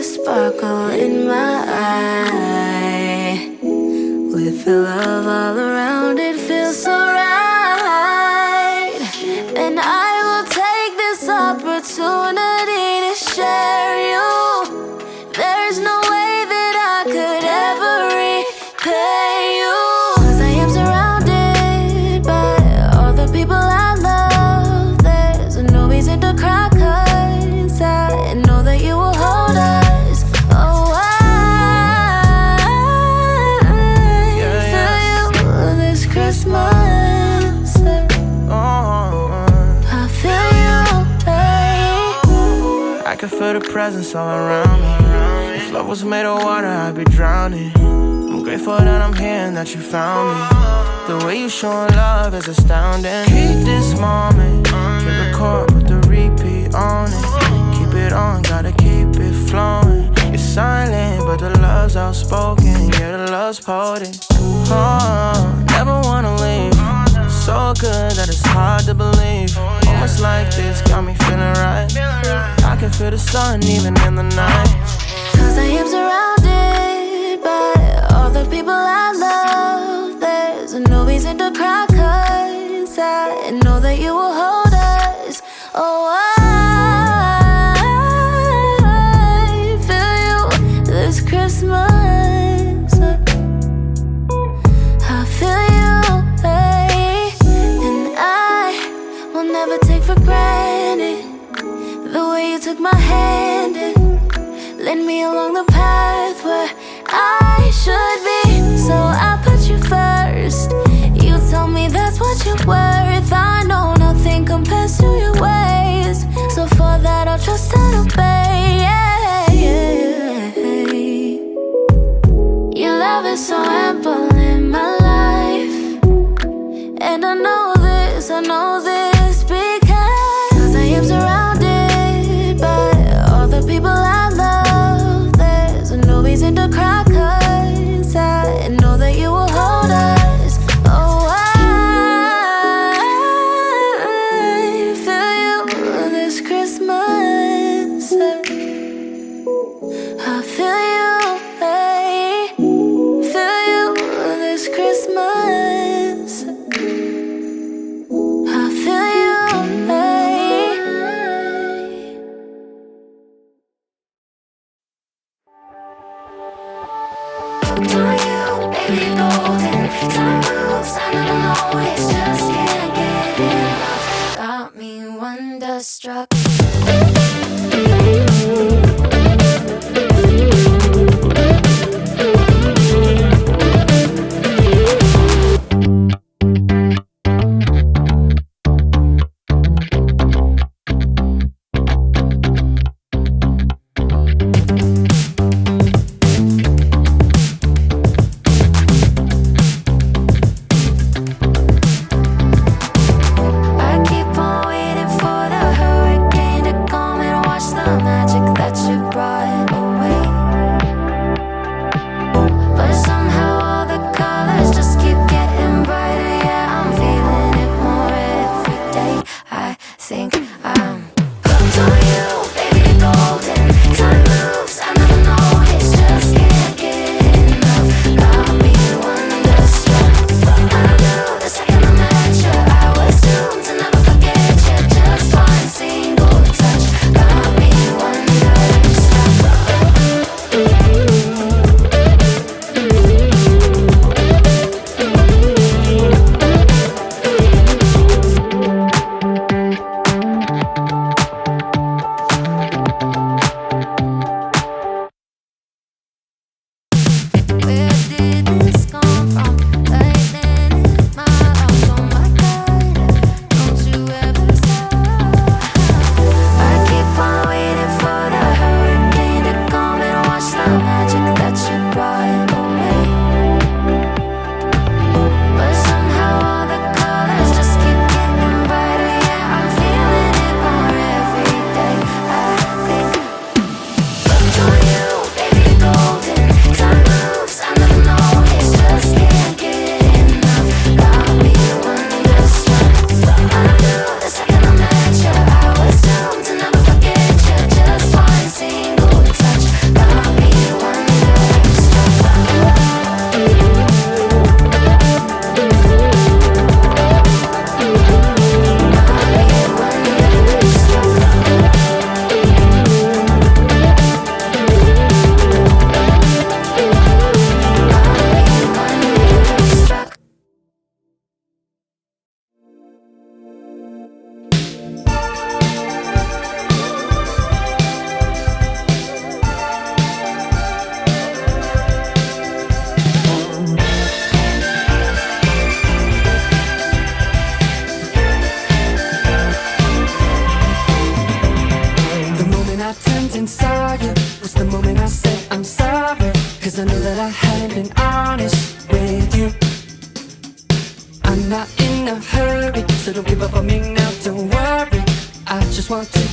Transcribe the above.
sparkle in my eye. With the love all around, it feels so right. And I will take this opportunity to share you. There's no way that I could ever repay you. 'Cause I am surrounded by all the people I love. There's no reason to cry, 'cause I know that you will hold us. Oh, I feel you this Christmas. I feel you, hey. I can feel the presence all around me. If love was made of water, I'd be drowning. I'm grateful that I'm here and that you found me. The way you showing love is astounding. Keep this moment, hit record with the repeat on it. Keep it on, gotta keep it flowing. You're silent, but the love's outspoken. Yeah, the love's potent. Never wanna leave. So good that it's hard to believe. Moments like this got me feeling right. I can feel the sun even in the night. 'Cause I am surrounded by all the people I love. There's no reason to cry, 'cause I know that you will hold us. Oh, I feel you this Christmas. I feel you, hey. And I will never take for granted the way you took my hand and led me along the path where I should be. So I put you first. You told me that's what you're worth. I know nothing compares to your ways. So for that I'll trust and obey. Yeah, yeah. Your love is so ample in my life. And I know this because I am surrounded by all the people I love. There's no reason to cry, 'cause I know that you will hold us. Oh, I feel you this Christmas. I feel you, hey. Feel you this Christmas. I feel you, hey. Do you, baby golden? Time moves, I never know, it's just can't get enough. Got me wonderstruck. I keep on waiting for the hurricane. 'cause I know that I haven't been honest with you. I'm not in a hurry, so don't give up on me now, don't worry. I just want to